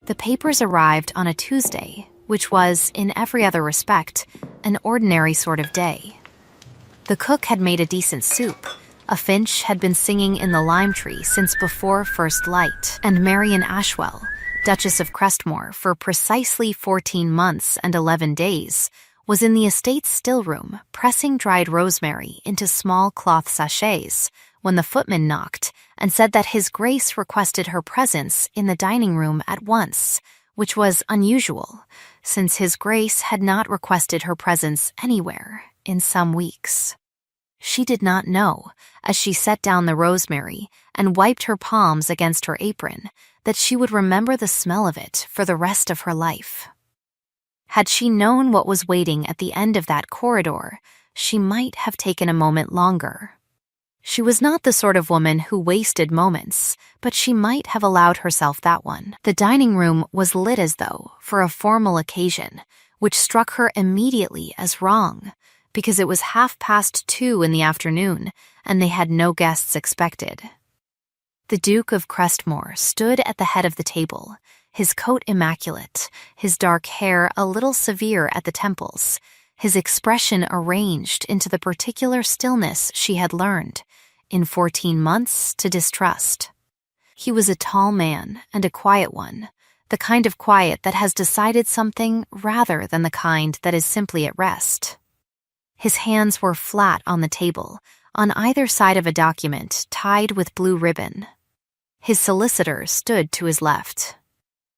The papers arrived on a Tuesday, which was, in every other respect, an ordinary sort of day. The cook had made a decent soup, a finch had been singing in the lime tree since before first light, and Marian Ashwell, Duchess of Crestmore for precisely 14 months and 11 days, was in the estate's still room pressing dried rosemary into small cloth sachets when the footman knocked and said that His Grace requested her presence in the dining room at once, which was unusual, since His Grace had not requested her presence anywhere in some weeks. She did not know, as she set down the rosemary and wiped her palms against her apron, that she would remember the smell of it for the rest of her life. Had she known what was waiting at the end of that corridor, she might have taken a moment longer. She was not the sort of woman who wasted moments, but she might have allowed herself that one. The dining room was lit as though for a formal occasion, which struck her immediately as wrong, because it was 2:30 in the afternoon, and they had no guests expected. The Duke of Crestmore stood at the head of the table, his coat immaculate, his dark hair a little severe at the temples, his expression arranged into the particular stillness she had learned, in 14 months, to distrust. He was a tall man and a quiet one, the kind of quiet that has decided something rather than the kind that is simply at rest. His hands were flat on the table, on either side of a document tied with blue ribbon. His solicitor stood to his left.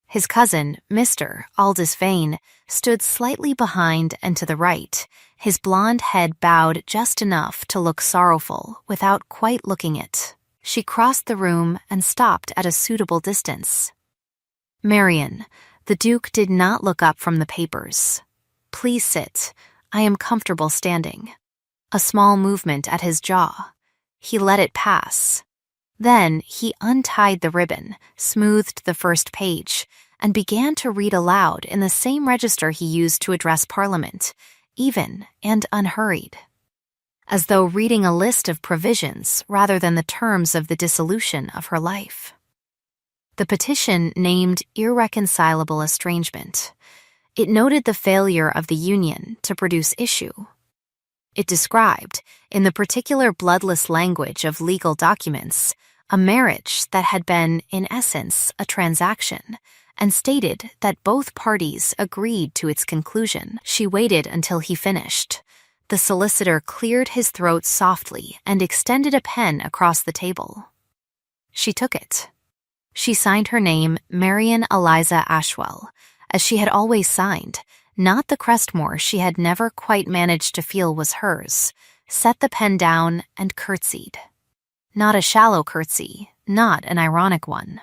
His cousin, Mr. Aldous Vane, stood slightly behind and to the right, his blonde head bowed just enough to look sorrowful without quite looking it. She crossed the room and stopped at a suitable distance. "Marian," the Duke did not look up from the papers. "Please sit. I am comfortable standing." A small movement at his jaw. He let it pass. Then he untied the ribbon, smoothed the first page, and began to read aloud in the same register he used to address Parliament, even and unhurried, as though reading a list of provisions rather than the terms of the dissolution of her life. The petition named irreconcilable estrangement. It noted the failure of the union to produce issue. It described, in the particular bloodless language of legal documents, a marriage that had been, in essence, a transaction, and stated that both parties agreed to its conclusion. She waited until he finished. The solicitor cleared his throat softly and extended a pen across the table. She took it. She signed her name Marian Eliza Ashwell, as she had always signed, not the Crestmore she had never quite managed to feel was hers, set the pen down and curtsied. Not a shallow curtsy, not an ironic one.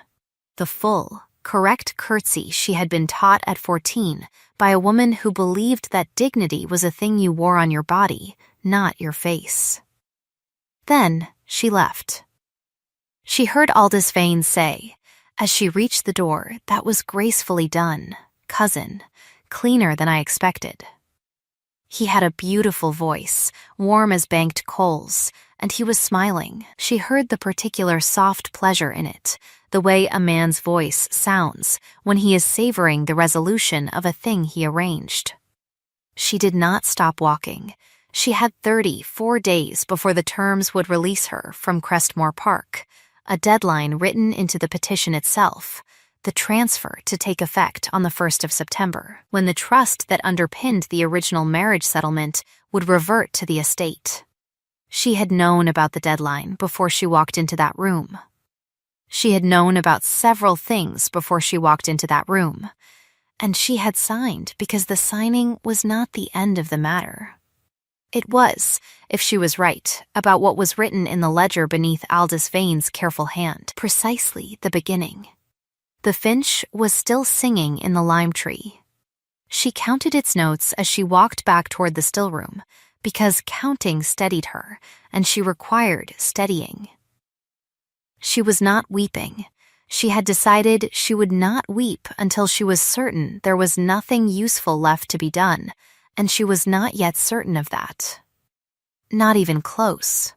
The full, correct curtsy she had been taught at 14 by a woman who believed that dignity was a thing you wore on your body, not your face. Then she left. She heard Aldous Vane say, as she reached the door, "That was gracefully done, cousin, cleaner than I expected." He had a beautiful voice, warm as banked coals, and he was smiling. She heard the particular soft pleasure in it, the way a man's voice sounds when he is savoring the resolution of a thing he arranged. She did not stop walking. She had 34 days before the terms would release her from Crestmore Park, a deadline written into the petition itself, the transfer to take effect on the 1st of September, when the trust that underpinned the original marriage settlement would revert to the estate. She had known about the deadline before she walked into that room. She had known about several things before she walked into that room, and she had signed because the signing was not the end of the matter. It was, if she was right, about what was written in the ledger beneath Aldous Vane's careful hand, precisely the beginning. The finch was still singing in the lime tree. She counted its notes as she walked back toward the still room, because counting steadied her, and she required steadying. She was not weeping. She had decided she would not weep until she was certain there was nothing useful left to be done, and she was not yet certain of that. Not even close.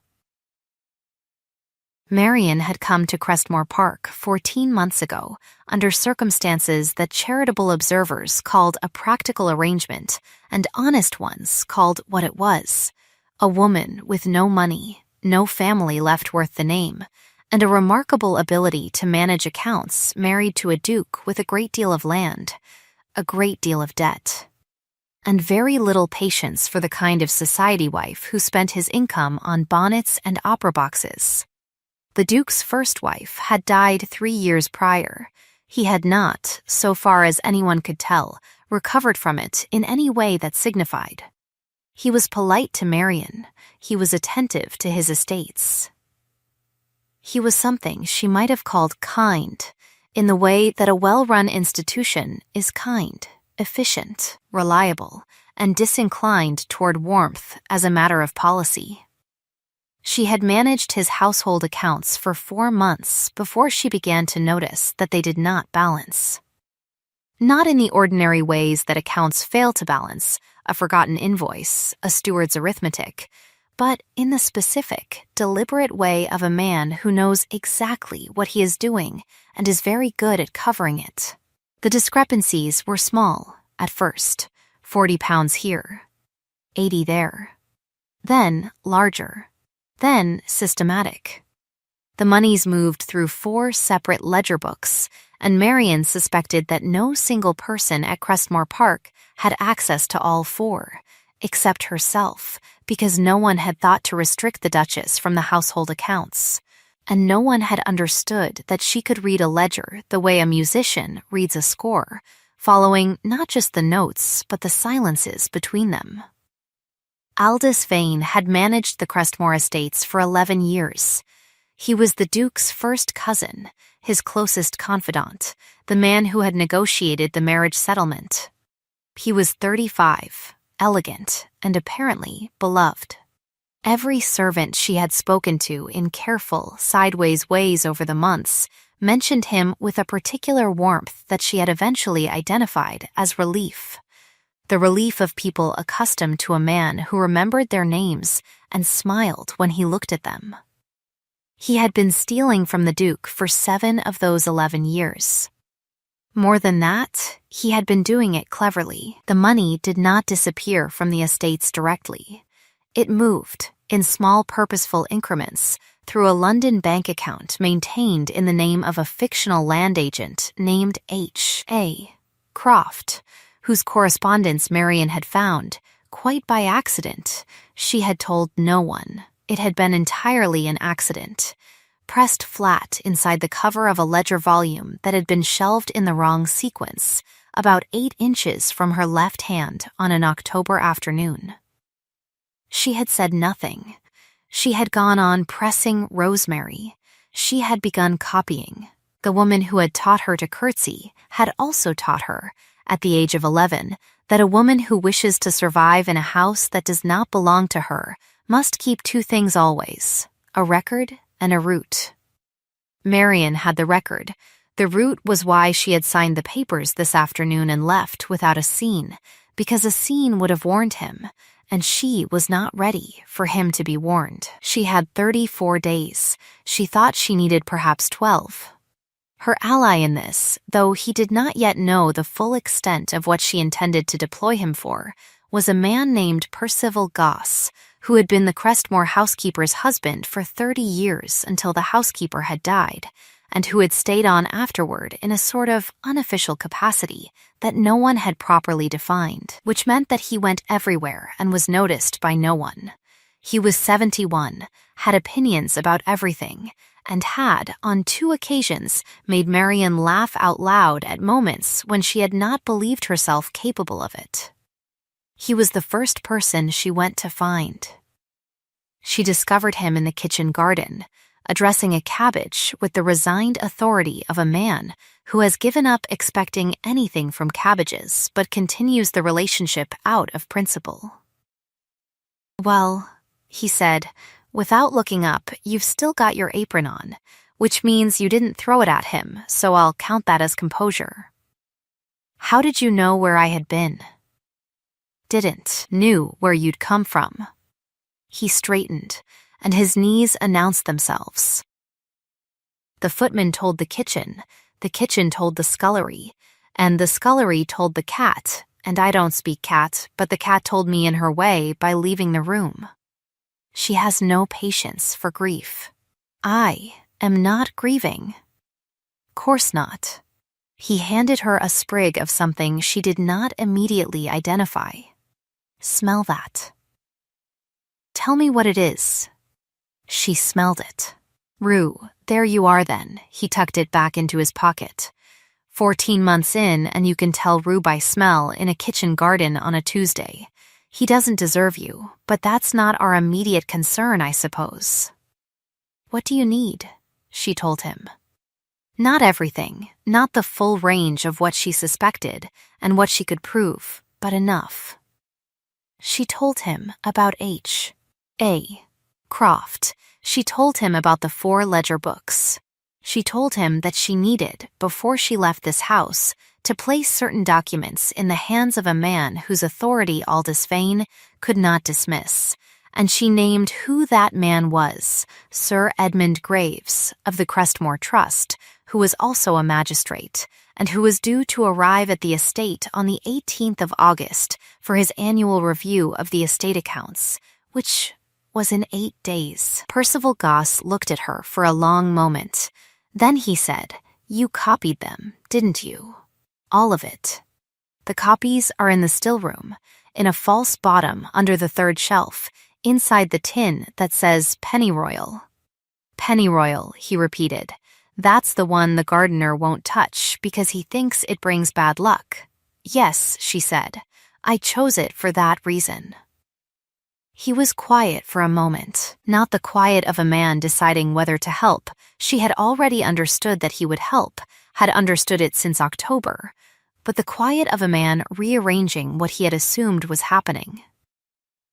Marian had come to Crestmore Park 14 months ago under circumstances that charitable observers called a practical arrangement and honest ones called what it was: a woman with no money, no family left worth the name, and a remarkable ability to manage accounts married to a duke with a great deal of land, a great deal of debt, and very little patience for the kind of society wife who spent his income on bonnets and opera boxes. The Duke's first wife had died 3 years prior. He had not, so far as anyone could tell, recovered from it in any way that signified. He was polite to Marian. He was attentive to his estates. He was something she might have called kind, in the way that a well-run institution is kind, efficient, reliable, and disinclined toward warmth as a matter of policy. She had managed his household accounts for 4 months before she began to notice that they did not balance. Not in the ordinary ways that accounts fail to balance, a forgotten invoice, a steward's arithmetic, but in the specific, deliberate way of a man who knows exactly what he is doing and is very good at covering it. The discrepancies were small, at first, £40 here, 80 there. Then larger. Then systematic. The monies moved through 4 separate ledger books, and Marian suspected that no single person at Crestmore Park had access to all 4, except herself, because no one had thought to restrict the Duchess from the household accounts, and no one had understood that she could read a ledger the way a musician reads a score, following not just the notes but the silences between them. Aldous Vane had managed the Crestmore estates for 11 years. He was the Duke's first cousin, his closest confidant, the man who had negotiated the marriage settlement. He was 35, elegant, and apparently beloved. Every servant she had spoken to in careful, sideways ways over the months mentioned him with a particular warmth that she had eventually identified as relief. The relief of people accustomed to a man who remembered their names and smiled when he looked at them. He had been stealing from the Duke for 7 of those 11 years. More than that, he had been doing it cleverly. The money did not disappear from the estates directly. It moved, in small purposeful increments, through a London bank account maintained in the name of a fictional land agent named H.A. Croft, whose correspondence Marian had found, quite by accident. She had told no one. It had been entirely an accident, pressed flat inside the cover of a ledger volume that had been shelved in the wrong sequence, about 8 inches from her left hand on an October afternoon. She had said nothing. She had gone on pressing rosemary. She had begun copying. The woman who had taught her to curtsy had also taught her, at the age of 11, that a woman who wishes to survive in a house that does not belong to her must keep 2 things always: a record and a route. Marian had the record. The route was why she had signed the papers this afternoon and left without a scene, because a scene would have warned him, and she was not ready for him to be warned. She had 34 days. She thought she needed perhaps 12. Her ally in this, though he did not yet know the full extent of what she intended to deploy him for, was a man named Percival Goss, who had been the Crestmore housekeeper's husband for 30 years until the housekeeper had died, and who had stayed on afterward in a sort of unofficial capacity that no one had properly defined, which meant that he went everywhere and was noticed by no one. He was 71, had opinions about everything, and had, on 2 occasions, made Marian laugh out loud at moments when she had not believed herself capable of it. He was the first person she went to find. She discovered him in the kitchen garden, addressing a cabbage with the resigned authority of a man who has given up expecting anything from cabbages but continues the relationship out of principle. "Well," he said, "without looking up, you've still got your apron on, which means you didn't throw it at him, so I'll count that as composure." "How did you know where I had been?" "Didn't. Knew where you'd come from." He straightened, and his knees announced themselves. The footman told the kitchen told the scullery, and the scullery told the cat, and I don't speak cat, but the cat told me in her way by leaving the room. She has no patience for grief. I am not grieving. Course not. He handed her a sprig of something she did not immediately identify. Smell that. Tell me what it is. She smelled it. Rue, there you are then. He tucked it back into his pocket. 14 months in, and you can tell Rue by smell in a kitchen garden on a Tuesday. He doesn't deserve you, but that's not our immediate concern, I suppose. What do you need? She told him. Not everything, not the full range of what she suspected and what she could prove, but enough. She told him about H.A. Croft. She told him about the 4 ledger books. She told him that she needed, before she left this house, to place certain documents in the hands of a man whose authority Aldous Vane could not dismiss, and she named who that man was, Sir Edmund Graves, of the Crestmore Trust, who was also a magistrate, and who was due to arrive at the estate on the 18th of August for his annual review of the estate accounts, which was in 8 days. Percival Goss looked at her for a long moment. Then he said, "You copied them, didn't you? All of it." "The copies are in the still room, in a false bottom under the 3rd shelf, inside the tin that says Pennyroyal." "Pennyroyal," he repeated. "That's the one the gardener won't touch because he thinks it brings bad luck." "Yes," she said. "I chose it for that reason." He was quiet for a moment, not the quiet of a man deciding whether to help. She had already understood that he would help, had understood it since October, but the quiet of a man rearranging what he had assumed was happening.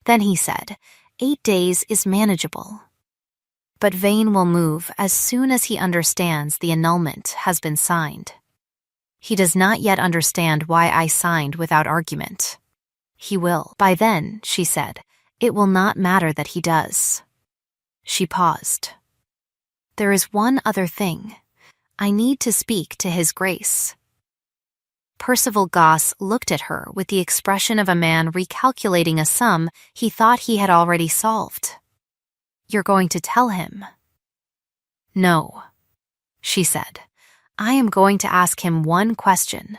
Then he said, 8 days is manageable. But Vane will move as soon as he understands the annulment has been signed. He does not yet understand why I signed without argument. He will. By then, she said, it will not matter that he does. She paused. There is one other thing. I need to speak to His Grace. Percival Goss looked at her with the expression of a man recalculating a sum he thought he had already solved. You're going to tell him? No, she said. I am going to ask him one question.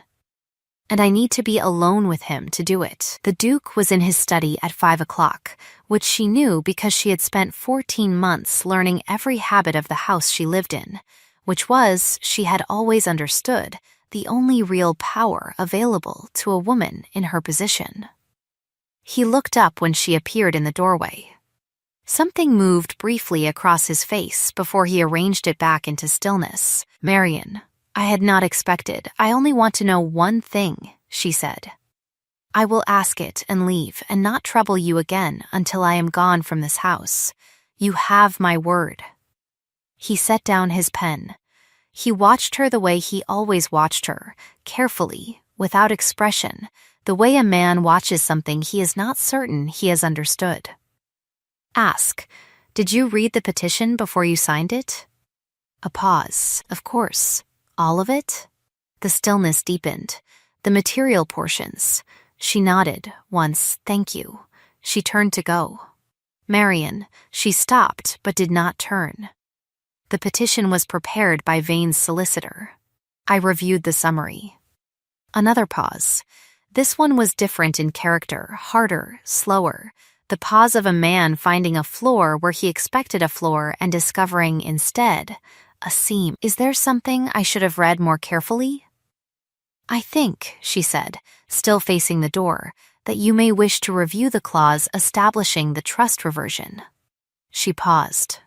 And I need to be alone with him to do it. The Duke was in his study at 5 o'clock, which she knew because she had spent 14 months learning every habit of the house she lived in, which was, she had always understood, the only real power available to a woman in her position. He looked up when she appeared in the doorway. Something moved briefly across his face before he arranged it back into stillness. Marian, I had not expected. I only want to know one thing, she said. I will ask it and leave and not trouble you again until I am gone from this house. You have my word. He set down his pen. He watched her the way he always watched her, carefully, without expression, the way a man watches something he is not certain he has understood. Ask, did you read the petition before you signed it? A pause. Of course. All of it? The stillness deepened. The material portions. She nodded, once, thank you. She turned to go. Marian, she stopped but did not turn. The petition was prepared by Vane's solicitor. I reviewed the summary. Another pause. This one was different in character, harder, slower. The pause of a man finding a floor where he expected a floor and discovering instead a seam. Is there something I should have read more carefully? I think, she said, still facing the door, that you may wish to review the clause establishing the trust reversion. She paused.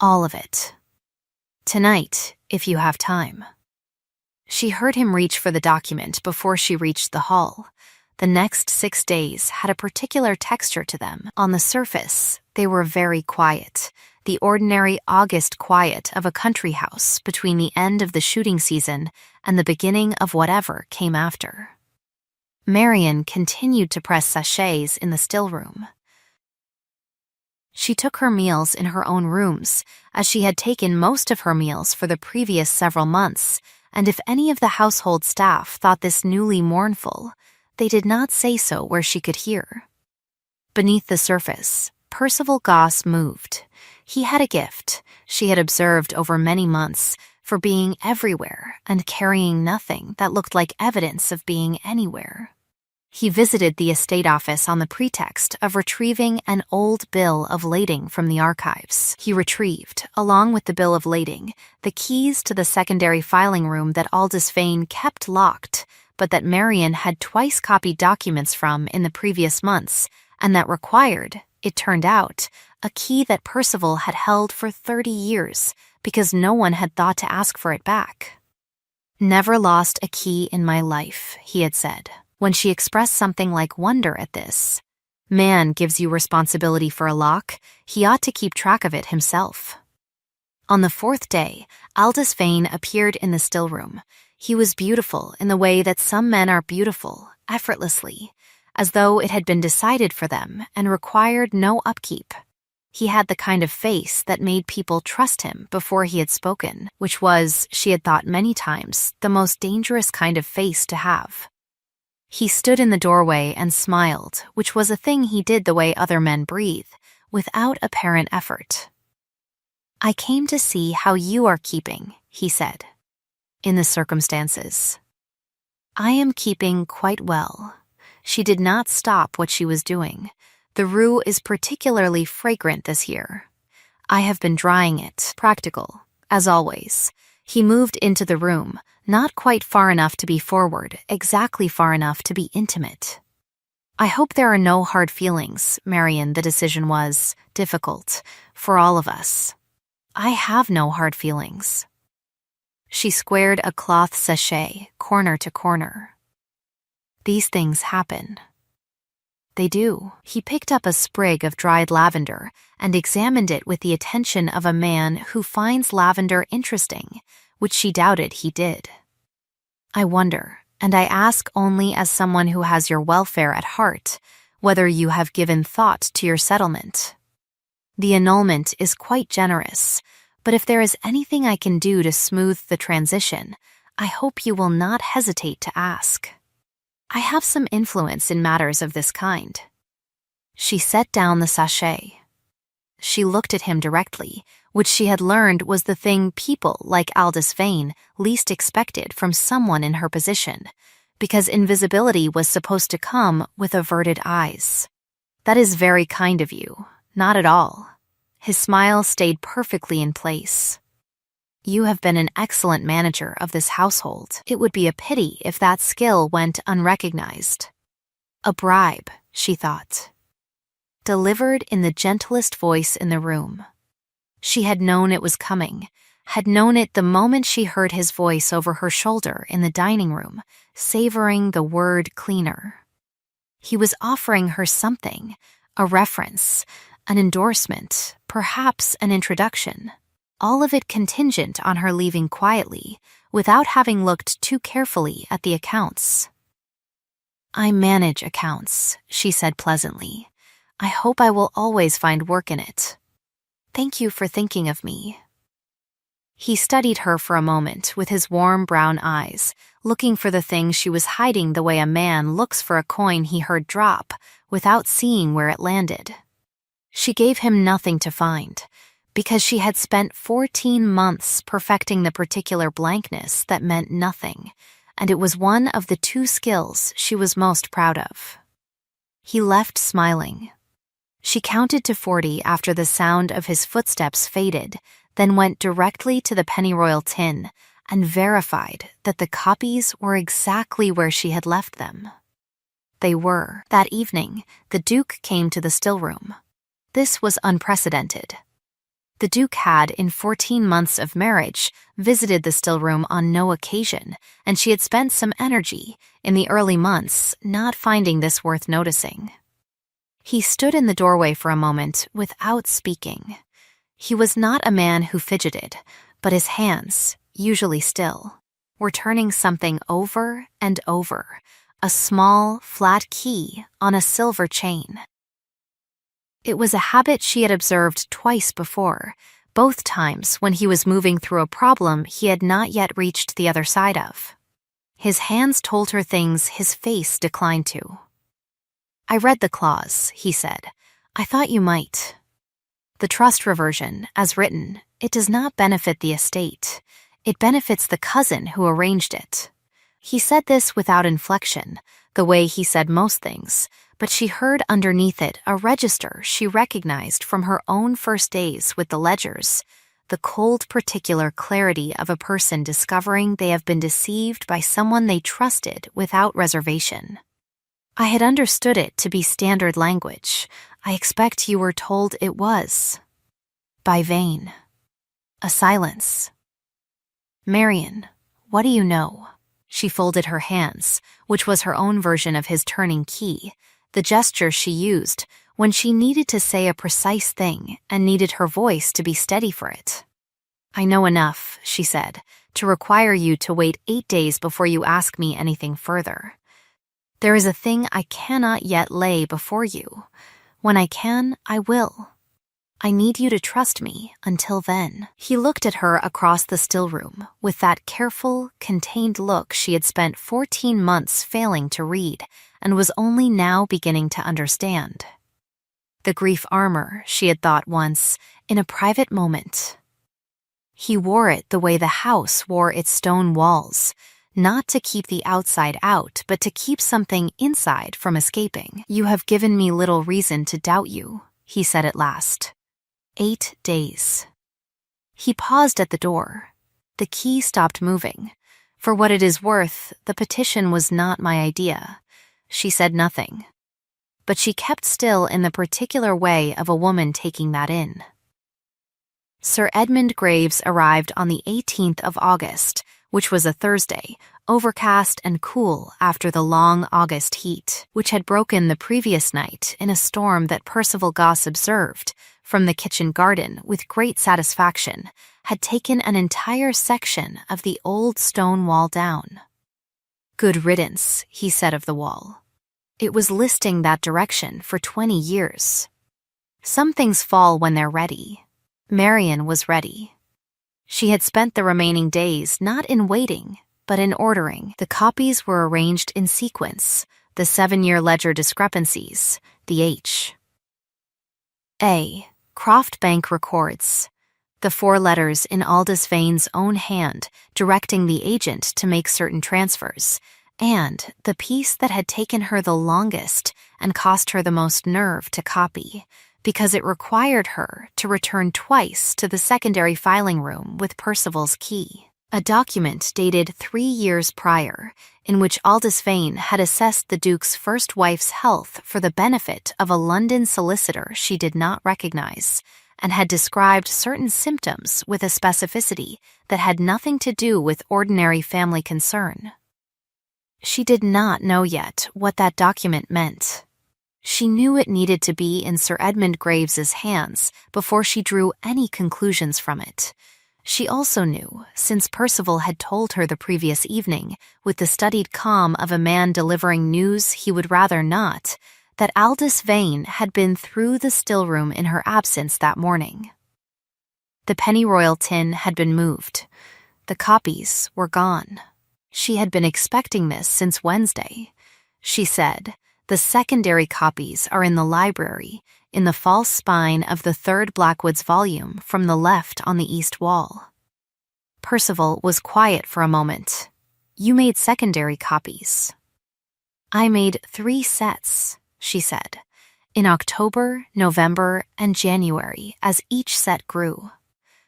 All of it. Tonight, if you have time. She heard him reach for the document before she reached the hall. The next 6 days had a particular texture to them. On the surface, they were very quiet, the ordinary August quiet of a country house between the end of the shooting season and the beginning of whatever came after. Marian continued to press sachets in the still room. She took her meals in her own rooms, as she had taken most of her meals for the previous several months, and if any of the household staff thought this newly mournful, they did not say so where she could hear. Beneath the surface, Percival Goss moved. He had a gift, she had observed over many months, for being everywhere and carrying nothing that looked like evidence of being anywhere. He visited the estate office on the pretext of retrieving an old bill of lading from the archives. He retrieved, along with the bill of lading, the keys to the secondary filing room that Aldous Vane kept locked, but that Marian had twice copied documents from in the previous months, and that required, it turned out, a key that Percival had held for 30 years, because no one had thought to ask for it back. "Never lost a key in my life," he had said. When she expressed something like wonder at this, "Man gives you responsibility for a lock, he ought to keep track of it himself." On the 4th day, Aldous Vane appeared in the still room. He was beautiful in the way that some men are beautiful, effortlessly, as though it had been decided for them and required no upkeep. He had the kind of face that made people trust him before he had spoken, which was, she had thought many times, the most dangerous kind of face to have. He stood in the doorway and smiled, which was a thing he did the way other men breathe, without apparent effort. "I came to see how you are keeping," he said. "In the circumstances." "I am keeping quite well." She did not stop what she was doing. "The rue is particularly fragrant this year. I have been drying it, practical, as always." He moved into the room, not quite far enough to be forward, exactly far enough to be intimate. "I hope there are no hard feelings, Marian." The decision was difficult for all of us. "I have no hard feelings." She squared a cloth sachet, corner to corner. "These things happen." "They do." He picked up a sprig of dried lavender and examined it with the attention of a man who finds lavender interesting, which she doubted he did. "I wonder, and I ask only as someone who has your welfare at heart, whether you have given thought to your settlement. The annulment is quite generous, but if there is anything I can do to smooth the transition, I hope you will not hesitate to ask. I have some influence in matters of this kind." She set down the sachet. She looked at him directly, which she had learned was the thing people like Aldous Vane least expected from someone in her position, because invisibility was supposed to come with averted eyes. "That is very kind of you. Not at all." His smile stayed perfectly in place. "You have been an excellent manager of this household. It would be a pity if that skill went unrecognized." A bribe, she thought. Delivered in the gentlest voice in the room. She had known it was coming, had known it the moment she heard his voice over her shoulder in the dining room, savoring the word cleaner. He was offering her something, a reference, an endorsement, perhaps an introduction. All of it contingent on her leaving quietly, without having looked too carefully at the accounts. "I manage accounts," she said pleasantly. "I hope I will always find work in it. Thank you for thinking of me." He studied her for a moment with his warm brown eyes, looking for the thing she was hiding the way a man looks for a coin he heard drop, without seeing where it landed. She gave him nothing to find, because she had spent 14 months perfecting the particular blankness that meant nothing, and it was one of the 2 skills she was most proud of. He left smiling. She counted to 40 after the sound of his footsteps faded, then went directly to the pennyroyal tin and verified that the copies were exactly where she had left them. They were. That evening, the Duke came to the still room. This was unprecedented. The Duke had, in 14 months of marriage, visited the still room on no occasion, and she had spent some energy, in the early months, not finding this worth noticing. He stood in the doorway for a moment without speaking. He was not a man who fidgeted, but his hands, usually still, were turning something over and over, a small, flat key on a silver chain. It was a habit she had observed twice before, both times when he was moving through a problem he had not yet reached the other side of. His hands told her things his face declined to. "I read the clause," he said. "I thought you might. The trust reversion, as written, it does not benefit the estate. It benefits the cousin who arranged it." He said this without inflection, the way he said most things, but she heard underneath it a register she recognized from her own first days with the ledgers, the cold particular clarity of a person discovering they have been deceived by someone they trusted without reservation. "I had understood it to be standard language. I expect you were told it was." By Vane. A silence. "Marian, what do you know?" She folded her hands, which was her own version of his turning key, the gesture she used when she needed to say a precise thing and needed her voice to be steady for it. "I know enough," she said, "to require you to wait 8 days before you ask me anything further. There is a thing I cannot yet lay before you. When I can, I will. I need you to trust me until then." He looked at her across the still room with that careful, contained look she had spent 14 months failing to read and was only now beginning to understand. The grief armor, she had thought once, in a private moment. He wore it the way the house wore its stone walls, not to keep the outside out, but to keep something inside from escaping. "You have given me little reason to doubt you," he said at last. 8 days. He paused at the door. The key stopped moving. "For what it is worth, the petition was not my idea." She said nothing. But she kept still in the particular way of a woman taking that in. Sir Edmund Graves arrived on the 18th of August, which was a Thursday, overcast and cool after the long August heat, which had broken the previous night in a storm that Percival Goss observed, from the kitchen garden with great satisfaction, had taken an entire section of the old stone wall down. "Good riddance," he said of the wall. It was listing that direction for 20 years. Some things fall when they're ready. Marian was ready. She had spent the remaining days not in waiting, but in ordering. The copies were arranged in sequence, the 7-year ledger discrepancies, the H. A. Croft Bank records. The 4 letters in Aldous Vane's own hand directing the agent to make certain transfers, and the piece that had taken her the longest and cost her the most nerve to copy, because it required her to return twice to the secondary filing room with Percival's key. A document dated 3 years prior, in which Aldous Vane had assessed the Duke's first wife's health for the benefit of a London solicitor she did not recognize, and had described certain symptoms with a specificity that had nothing to do with ordinary family concern. She did not know yet what that document meant. She knew it needed to be in Sir Edmund Graves's hands before she drew any conclusions from it. She also knew, since Percival had told her the previous evening, with the studied calm of a man delivering news he would rather not, that Aldous Vane had been through the still room in her absence that morning. The pennyroyal tin had been moved. The copies were gone. She had been expecting this since Wednesday. She said, "The secondary copies are in the library, in the false spine of the 3rd Blackwoods volume from the left on the east wall." Percival was quiet for a moment. "You made secondary copies." "I made 3 sets," she said, "in October, November, and January as each set grew.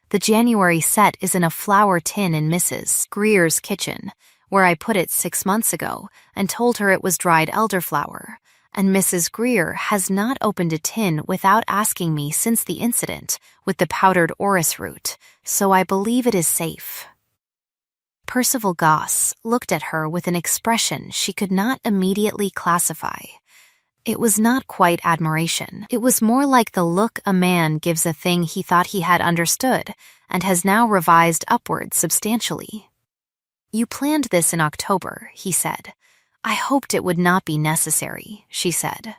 The January set is in a flour tin in Mrs. Greer's kitchen, where I put it 6 months ago and told her it was dried elderflower, and Mrs. Greer has not opened a tin without asking me since the incident with the powdered orris root, so I believe it is safe." Percival Goss looked at her with an expression she could not immediately classify. It was not quite admiration. It was more like the look a man gives a thing he thought he had understood and has now revised upward substantially. "You planned this in October," he said. "I hoped it would not be necessary," she said.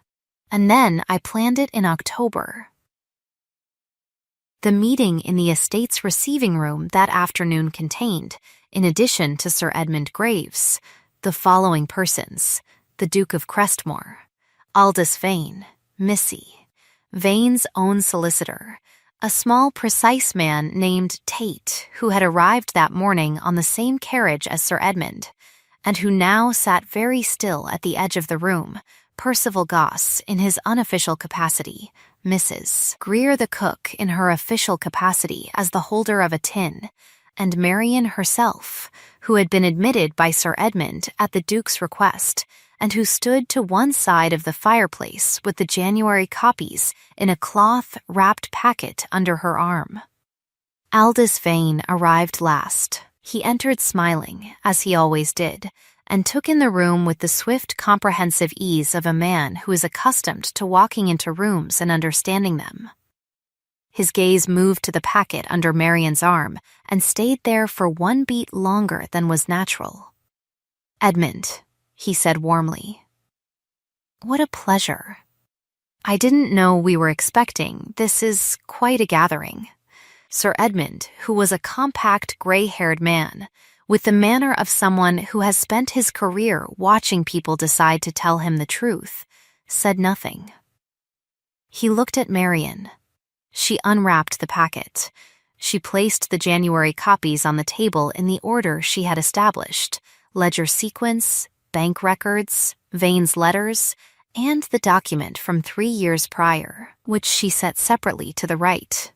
And then I planned it in October. The meeting in the estate's receiving room that afternoon contained, in addition to Sir Edmund Graves, the following persons: the Duke of Crestmore, Aldous Vane, Missy, Vane's own solicitor, a small, precise man named Tate, who had arrived that morning on the same carriage as Sir Edmund, and who now sat very still at the edge of the room, Percival Goss in his unofficial capacity, Mrs. Greer the cook in her official capacity as the holder of a tin, and Marian herself, who had been admitted by Sir Edmund at the Duke's request, and who stood to one side of the fireplace with the January copies in a cloth-wrapped packet under her arm. Aldous Vane arrived last. He entered smiling, as he always did, and took in the room with the swift, comprehensive ease of a man who is accustomed to walking into rooms and understanding them. His gaze moved to the packet under Marian's arm and stayed there for one beat longer than was natural. "Edmund," he said warmly. "What a pleasure. I didn't know we were expecting. This is quite a gathering." Sir Edmund, who was a compact, gray-haired man, with the manner of someone who has spent his career watching people decide to tell him the truth, said nothing. He looked at Marian. She unwrapped the packet. She placed the January copies on the table in the order she had established: ledger sequence, bank records, Vane's letters, and the document from 3 years prior, which she set separately to the right.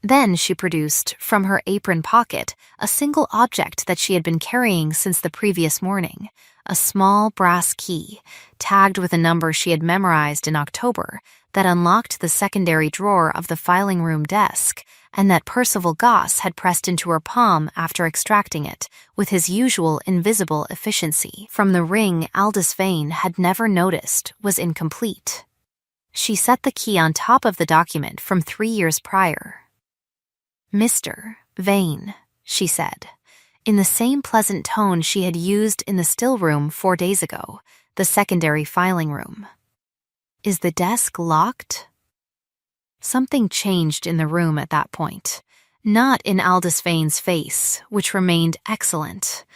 Then she produced, from her apron pocket, a single object that she had been carrying since the previous morning, a small brass key, tagged with a number she had memorized in October, that unlocked the secondary drawer of the filing room desk, and that Percival Goss had pressed into her palm after extracting it, with his usual invisible efficiency, from the ring Aldous Vane had never noticed was incomplete. She set the key on top of the document from 3 years prior. "Mr. Vane," she said, in the same pleasant tone she had used in the still room 4 days ago, the secondary filing room. "Is the desk locked?" Something changed in the room at that point, not in Aldous Vane's face, which remained excellent,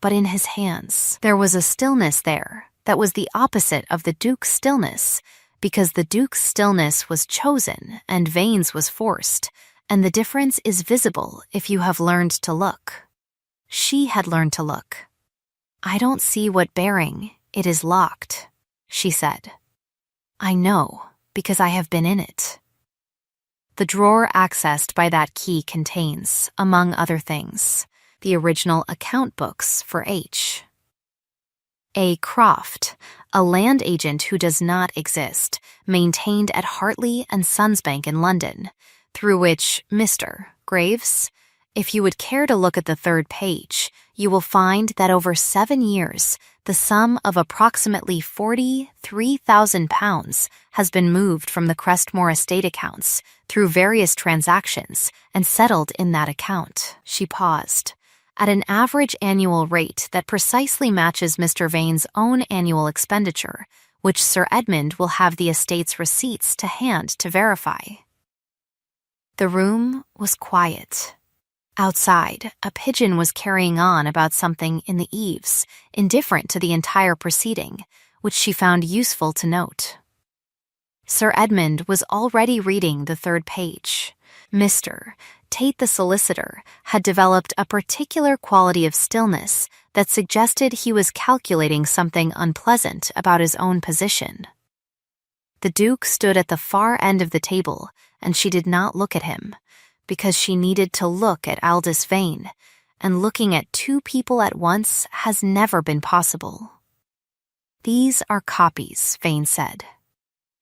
but in his hands. There was a stillness there that was the opposite of the Duke's stillness, because the Duke's stillness was chosen and Vane's was forced, and the difference is visible if you have learned to look. She had learned to look. "I don't see what bearing it is locked," she said. "I know, because I have been in it." The drawer accessed by that key contains, among other things, the original account books for H. A. Croft, a land agent who does not exist, maintained at Hartley and Sons Bank in London, through which Mr. Graves, if you would care to look at the 3rd page, you will find that over 7 years, the sum of approximately £43,000 has been moved from the Crestmore estate accounts through various transactions and settled in that account. She paused. "At an average annual rate that precisely matches Mr. Vane's own annual expenditure, which Sir Edmund will have the estate's receipts to hand to verify." The room was quiet. Outside, a pigeon was carrying on about something in the eaves, indifferent to the entire proceeding, which she found useful to note. Sir Edmund was already reading the 3rd page. Mr. Tate the solicitor had developed a particular quality of stillness that suggested he was calculating something unpleasant about his own position. The Duke stood at the far end of the table, and she did not look at him, because she needed to look at Aldous Vane, and looking at 2 people at once has never been possible. "These are copies," Vane said.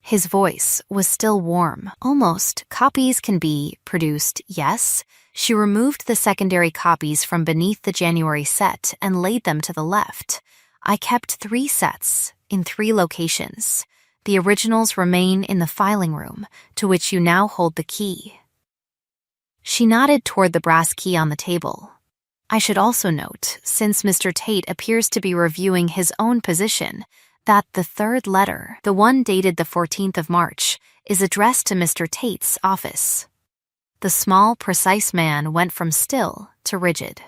His voice was still warm. "Almost. Copies can be produced, yes." She removed the secondary copies from beneath the January set and laid them to the left. "I kept 3 sets, in 3 locations. The originals remain in the filing room, to which you now hold the key." She nodded toward the brass key on the table. "I should also note, since Mr. Tate appears to be reviewing his own position, that the third letter, the one dated the 14th of March, is addressed to Mr. Tate's office. The small, precise man went from still to rigid.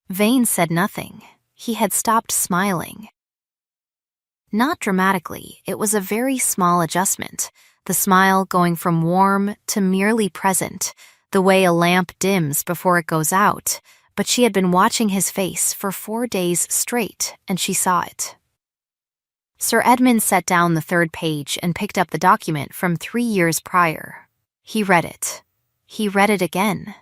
Vane said nothing. He had stopped smiling. Not dramatically, it was a very small adjustment, the smile going from warm to merely present, the way a lamp dims before it goes out, but she had been watching his face for 4 days straight, and she saw it. Sir Edmund set down the third page and picked up the document from 3 years prior. He read it. He read it again.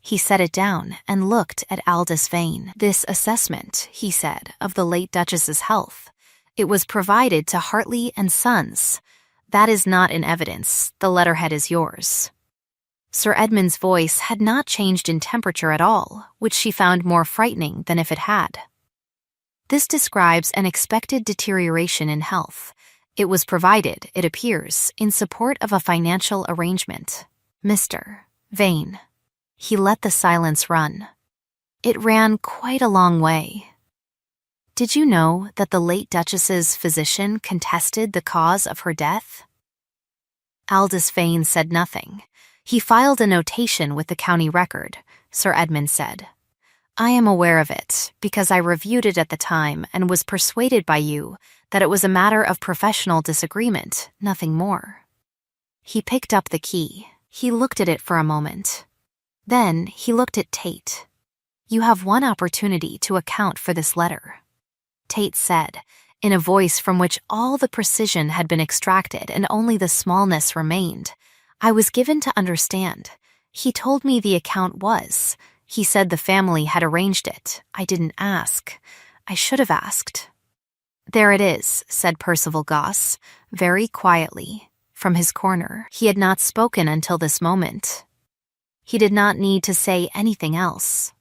He set it down and looked at Aldous Vane. This assessment, he said, of the late Duchess's health. It was provided to Hartley and Sons. That is not in evidence. The letterhead is yours. Sir Edmund's voice had not changed in temperature at all, which she found more frightening than if it had. This describes an expected deterioration in health. It was provided, it appears, in support of a financial arrangement. Mr. Vane. He let the silence run. It ran quite a long way. Did you know that the late Duchess's physician contested the cause of her death? Aldous Vane said nothing. He filed a notation with the county record, Sir Edmund said. I am aware of it, because I reviewed it at the time and was persuaded by you that it was a matter of professional disagreement, nothing more. He picked up the key. He looked at it for a moment. Then he looked at Tate. You have one opportunity to account for this letter, Tate said, in a voice from which all the precision had been extracted and only the smallness remained. I was given to understand. He told me the account was. He said the family had arranged it. I didn't ask. I should have asked. There it is, said Percival Goss, very quietly, from his corner. He had not spoken until this moment. He did not need to say anything else.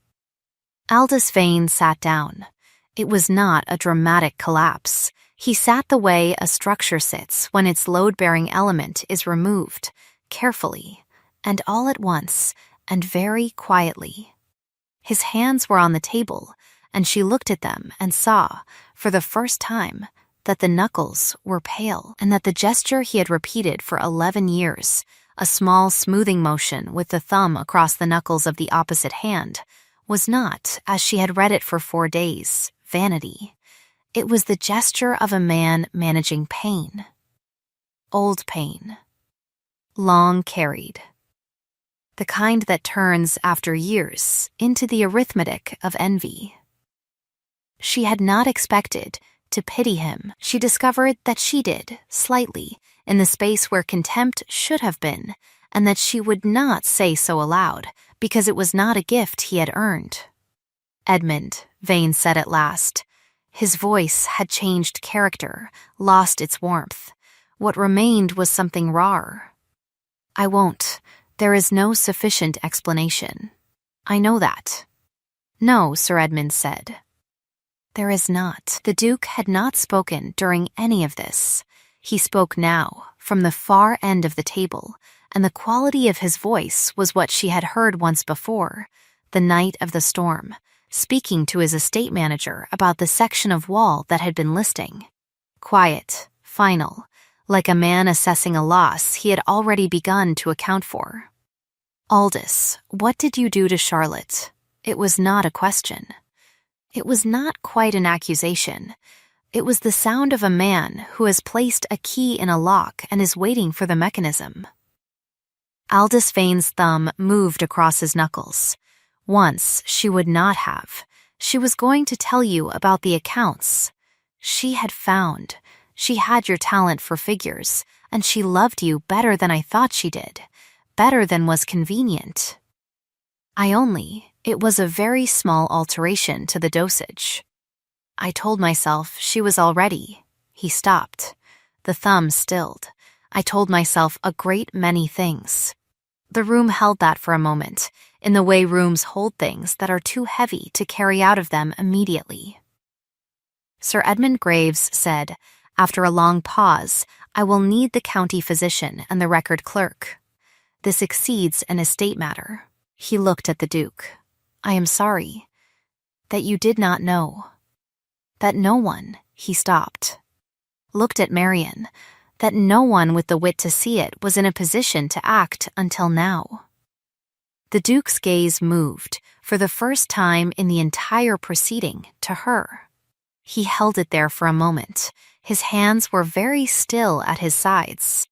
Aldous Vane sat down. It was not a dramatic collapse. He sat the way a structure sits when its load-bearing element is removed, carefully, and all at once, and very quietly. His hands were on the table, and she looked at them and saw, for the first time, that the knuckles were pale, and that the gesture he had repeated for 11 years, a small smoothing motion with the thumb across the knuckles of the opposite hand, was not, as she had read it for 4 days, vanity. It was the gesture of a man managing pain. Old pain. Long carried. The kind that turns, after years, into the arithmetic of envy. She had not expected to pity him. She discovered that she did, slightly, in the space where contempt should have been, and that she would not say so aloud, because it was not a gift he had earned. Edmund, Vane said at last. His voice had changed character, lost its warmth. What remained was something rawer. I won't. There is no sufficient explanation. I know that. No, Sir Edmund said. There is not. The Duke had not spoken during any of this. He spoke now, from the far end of the table, and the quality of his voice was what she had heard once before, the night of the storm, speaking to his estate manager about the section of wall that had been listing. Quiet, final, like a man assessing a loss he had already begun to account for. Aldous, what did you do to Charlotte? It was not a question. It was not quite an accusation. It was the sound of a man who has placed a key in a lock and is waiting for the mechanism. Aldous Vane's thumb moved across his knuckles. Once she would not have. She was going to tell you about the accounts. She had found. She had your talent for figures, and she loved you better than I thought she did, better than was convenient. It was a very small alteration to the dosage. I told myself she was all ready. He stopped. The thumb stilled. I told myself a great many things. The room held that for a moment, in the way rooms hold things that are too heavy to carry out of them immediately. Sir Edmund Graves said, after a long pause, I will need the county physician and the record clerk. This exceeds an estate matter. He looked at the Duke. I am sorry. That you did not know. That no one, he stopped. looked at Marian, that no one with the wit to see it was in a position to act until now. The Duke's gaze moved, for the first time in the entire proceeding, to her. He held it there for a moment. His hands were very still at his sides.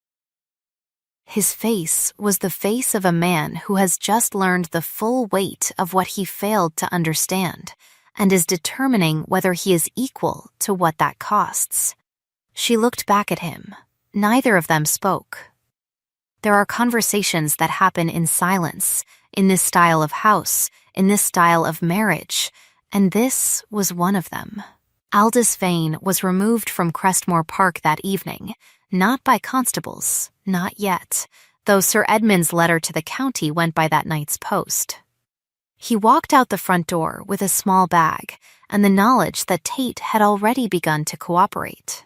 His face was the face of a man who has just learned the full weight of what he failed to understand, and is determining whether he is equal to what that costs. She looked back at him. Neither of them spoke. There are conversations that happen in silence, in this style of house, in this style of marriage, and this was one of them. Aldous Vane was removed from Crestmore Park that evening, not by constables, not yet, though Sir Edmund's letter to the county went by that night's post. He walked out the front door with a small bag and the knowledge that Tate had already begun to cooperate.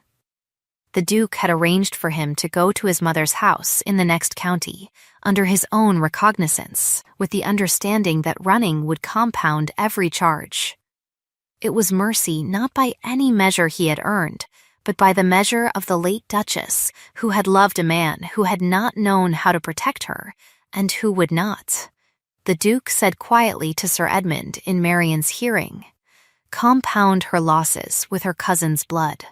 The Duke had arranged for him to go to his mother's house in the next county, under his own recognizance, with the understanding that running would compound every charge. It was mercy not by any measure he had earned, but by the measure of the late Duchess, who had loved a man who had not known how to protect her, and who would not. The Duke said quietly to Sir Edmund in Marian's hearing, "Compound her losses with her cousin's blood."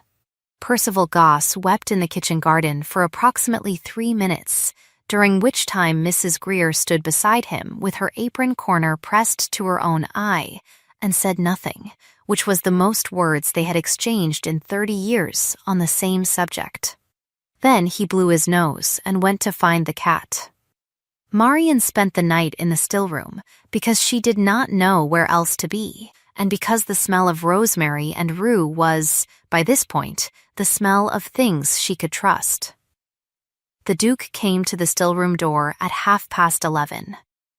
Percival Goss wept in the kitchen garden for approximately 3 minutes, during which time Mrs. Greer stood beside him with her apron corner pressed to her own eye, and said nothing, which was the most words they had exchanged in 30 years on the same subject. Then he blew his nose and went to find the cat. Marian spent the night in the still room because she did not know where else to be, and because the smell of rosemary and rue was, by this point, the smell of things she could trust. The Duke came to the still-room door at 11:30.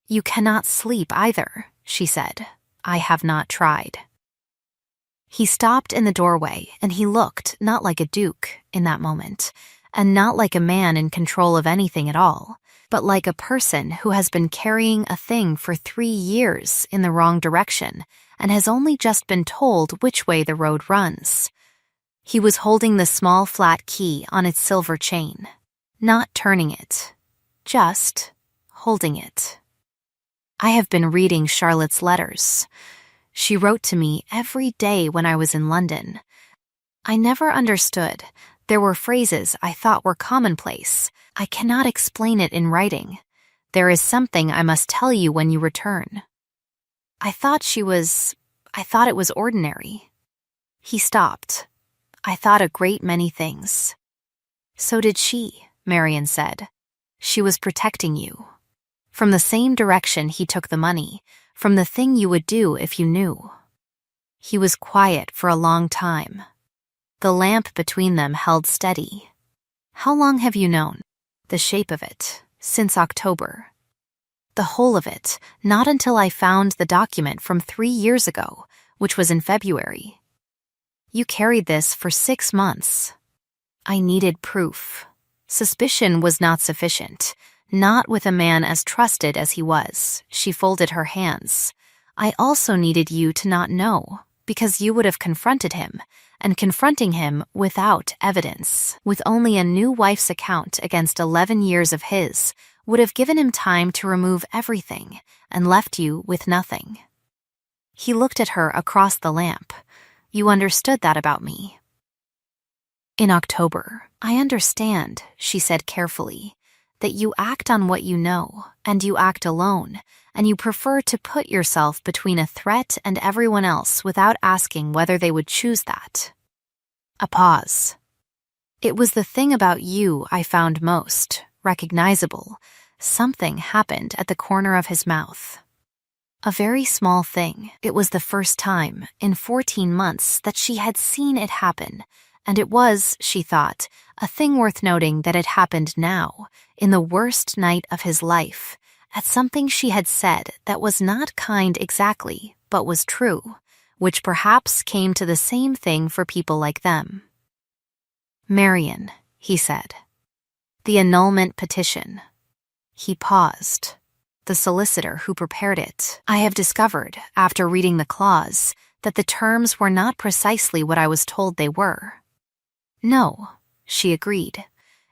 "You cannot sleep either," she said. "I have not tried." He stopped in the doorway, and he looked not like a duke in that moment, and not like a man in control of anything at all, but like a person who has been carrying a thing for 3 years in the wrong direction and has only just been told which way the road runs. He was holding the small flat key on its silver chain, not turning it, just holding it. I have been reading Charlotte's letters. She wrote to me every day when I was in London. I never understood. There were phrases I thought were commonplace. I cannot explain it in writing. There is something I must tell you when you return. I thought it was ordinary. He stopped. I thought a great many things. So did she, Marian said. She was protecting you. From the same direction he took the money, from the thing you would do if you knew. He was quiet for a long time. The lamp between them held steady. How long have you known? The shape of it, since October. The whole of it, not until I found the document from 3 years ago, which was in February. You carried this for 6 months. I needed proof. Suspicion was not sufficient. Not with a man as trusted as he was. She folded her hands. I also needed you to not know, because you would have confronted him, and confronting him without evidence, with only a new wife's account against 11 years of his, would have given him time to remove everything and left you with nothing. He looked at her across the lamp. You understood that about me. In October, I understand, she said carefully, that you act on what you know, and you act alone, and you prefer to put yourself between a threat and everyone else without asking whether they would choose that. A pause. It was the thing about you I found most recognizable. Something happened at the corner of his mouth. A very small thing. It was the first time, in 14 months, that she had seen it happen, and it was, she thought, a thing worth noting that it happened now, in the worst night of his life, at something she had said that was not kind exactly, but was true, which perhaps came to the same thing for people like them. Marian, he said. The annulment petition. He paused. The solicitor who prepared it. I have discovered, after reading the clause, that the terms were not precisely what I was told they were. No, she agreed.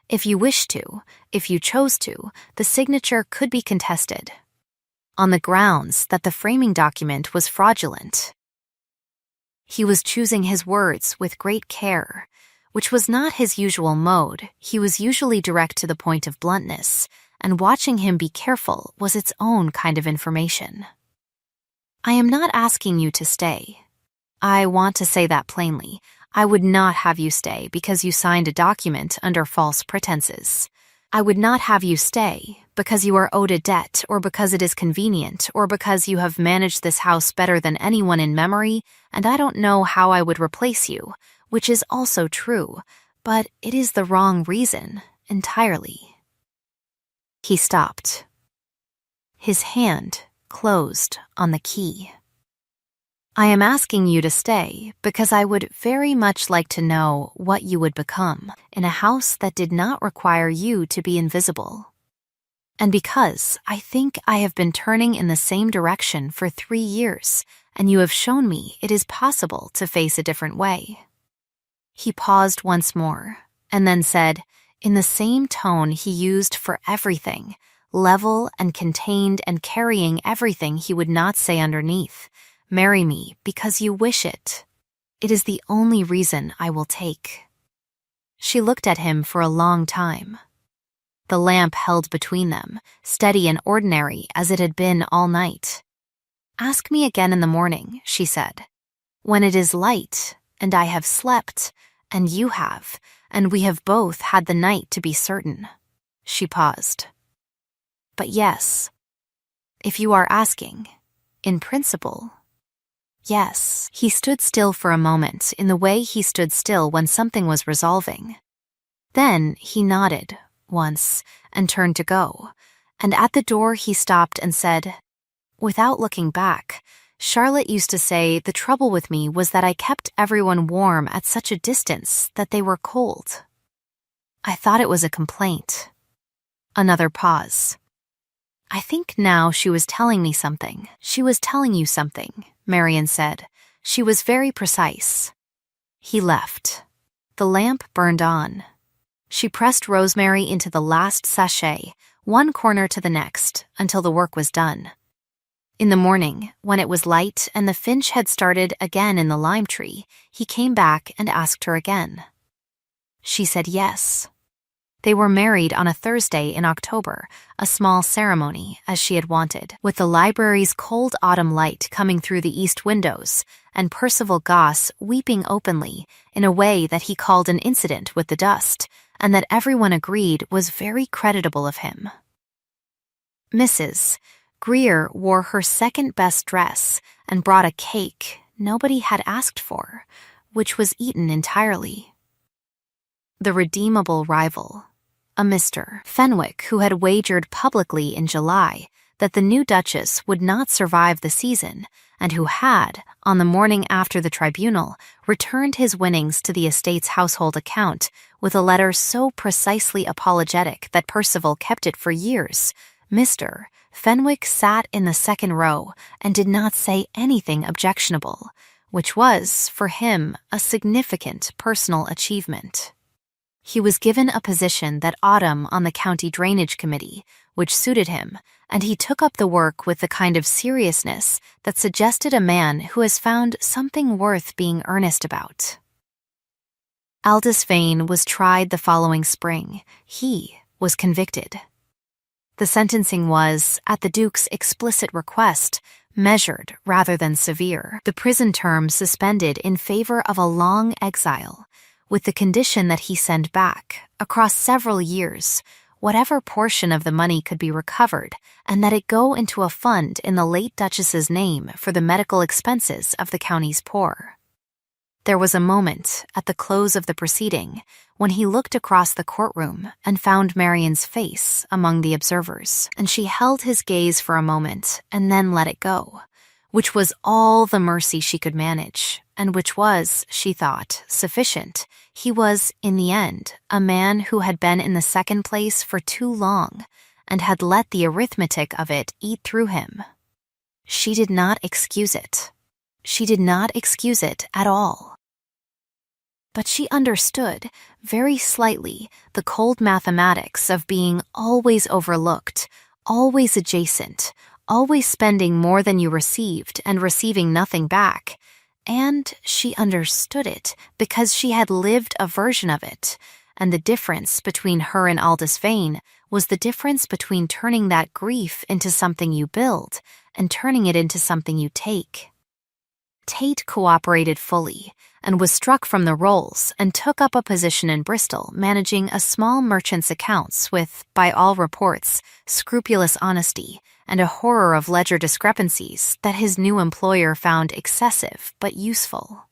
If you wished to, if you chose to, the signature could be contested, on the grounds that the framing document was fraudulent. He was choosing his words with great care, which was not his usual mode. He was usually direct to the point of bluntness, and watching him be careful was its own kind of information. I am not asking you to stay. I want to say that plainly. I would not have you stay because you signed a document under false pretenses. I would not have you stay because you are owed a debt, or because it is convenient, or because you have managed this house better than anyone in memory, and I don't know how I would replace you, which is also true, but it is the wrong reason, entirely. He stopped. His hand closed on the key. I am asking you to stay because I would very much like to know what you would become in a house that did not require you to be invisible. And because I think I have been turning in the same direction for 3 years, and you have shown me it is possible to face a different way. He paused once more, and then said, in the same tone he used for everything, level and contained and carrying everything he would not say underneath, marry me because you wish it. It is the only reason I will take. She looked at him for a long time. The lamp held between them, steady and ordinary as it had been all night. Ask me again in the morning, she said, when it is light, and I have slept, and you have, and we have both had the night to be certain. She paused. But yes, if you are asking, in principle, yes. He stood still for a moment in the way he stood still when something was resolving. Then he nodded once and turned to go, and at the door he stopped and said, without looking back, Charlotte used to say the trouble with me was that I kept everyone warm at such a distance that they were cold. I thought it was a complaint. Another pause. I think now she was telling me something. She was telling you something, Marian said. She was very precise. He left. The lamp burned on. She pressed rosemary into the last sachet, one corner to the next, until the work was done. In the morning, when it was light and the finch had started again in the lime tree, he came back and asked her again. She said yes. They were married on a Thursday in October, a small ceremony, as she had wanted, with the library's cold autumn light coming through the east windows, and Percival Goss weeping openly in a way that he called an incident with the dust, and that everyone agreed was very creditable of him. Mrs. Greer wore her second-best dress and brought a cake nobody had asked for, which was eaten entirely. The redeemable rival, a Mr. Fenwick, who had wagered publicly in July that the new Duchess would not survive the season, and who had, on the morning after the tribunal, returned his winnings to the estate's household account with a letter so precisely apologetic that Percival kept it for years, Mr. Fenwick sat in the second row and did not say anything objectionable, which was, for him, a significant personal achievement. He was given a position that autumn on the county drainage committee, which suited him, and he took up the work with the kind of seriousness that suggested a man who has found something worth being earnest about. Aldous Vane was tried the following spring. He was convicted. The sentencing was, at the Duke's explicit request, measured rather than severe, the prison term suspended in favor of a long exile, with the condition that he send back, across several years, whatever portion of the money could be recovered, and that it go into a fund in the late Duchess's name for the medical expenses of the county's poor. There was a moment, at the close of the proceeding, when he looked across the courtroom and found Marian's face among the observers, and she held his gaze for a moment and then let it go, which was all the mercy she could manage, and which was, she thought, sufficient. He was, in the end, a man who had been in the second place for too long, and had let the arithmetic of it eat through him. She did not excuse it. She did not excuse it at all. but she understood, very slightly, the cold mathematics of being always overlooked, always adjacent, always spending more than you received and receiving nothing back. And she understood it because she had lived a version of it, and the difference between her and Aldous Vane was the difference between turning that grief into something you build and turning it into something you take. Tate cooperated fully and was struck from the rolls and took up a position in Bristol managing a small merchant's accounts with, by all reports, scrupulous honesty and a horror of ledger discrepancies that his new employer found excessive but useful.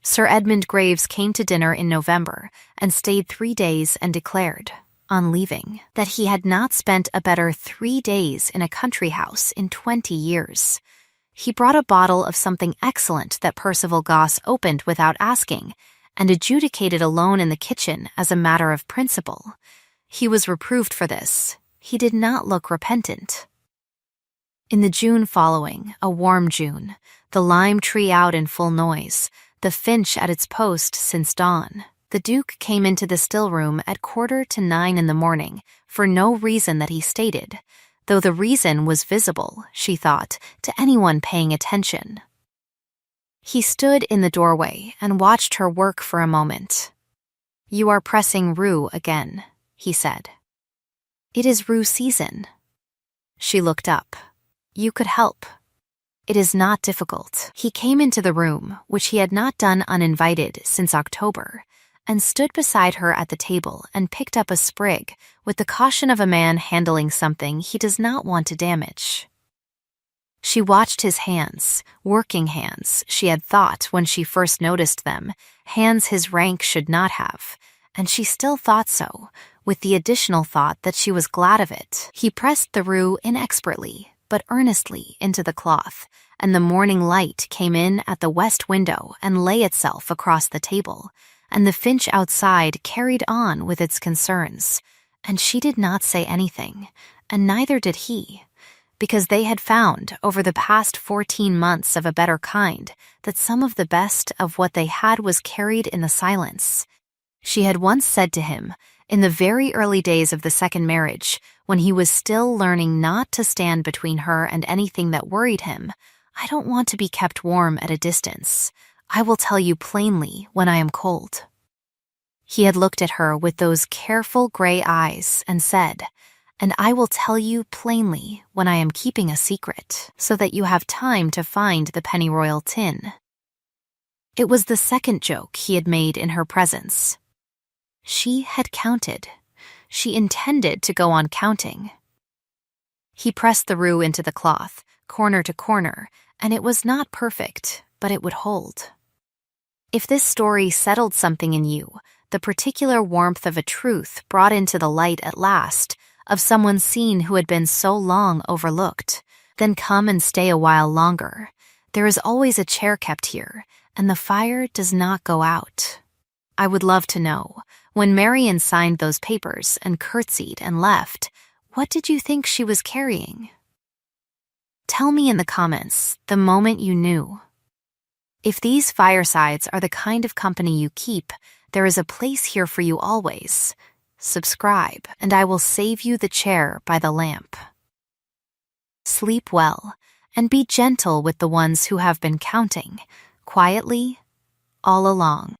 Sir Edmund Graves came to dinner in November and stayed 3 days and declared, on leaving, that he had not spent a better 3 days in a country house in 20 years. He brought a bottle of something excellent that Percival Goss opened without asking, and adjudicated alone in the kitchen as a matter of principle. He was reproved for this. He did not look repentant. In the June following, a warm June, the lime tree out in full noise, the finch at its post since dawn, the Duke came into the still room at 8:45 in the morning, for no reason that he stated, though the reason was visible, she thought, to anyone paying attention. He stood in the doorway and watched her work for a moment. "You are pressing rue again," he said. "It is rue season." She looked up. "You could help. It is not difficult." He came into the room, which he had not done uninvited since October, and stood beside her at the table and picked up a sprig with the caution of a man handling something he does not want to damage. She watched his hands, working hands, she had thought when she first noticed them, hands his rank should not have, and she still thought so, with the additional thought that she was glad of it. He pressed the rue inexpertly, but earnestly into the cloth, and the morning light came in at the west window and lay itself across the table, and the finch outside carried on with its concerns, and she did not say anything, and neither did he, because they had found, over the past 14 months of a better kind, that some of the best of what they had was carried in the silence. She had once said to him, in the very early days of the second marriage, when he was still learning not to stand between her and anything that worried him, "I don't want to be kept warm at a distance. I will tell you plainly when I am cold." He had looked at her with those careful gray eyes and said, "And I will tell you plainly when I am keeping a secret, so that you have time to find the pennyroyal tin." It was the second joke he had made in her presence. She had counted. She intended to go on counting. He pressed the rue into the cloth, corner to corner, and it was not perfect, but it would hold. If this story settled something in you, the particular warmth of a truth brought into the light at last, of someone seen who had been so long overlooked, then come and stay a while longer. There is always a chair kept here, and the fire does not go out. I would love to know, when Marian signed those papers and curtsied and left, what did you think she was carrying? Tell me in the comments the moment you knew. If these firesides are the kind of company you keep, there is a place here for you always. Subscribe, and I will save you the chair by the lamp. Sleep well, and be gentle with the ones who have been counting, quietly, all along.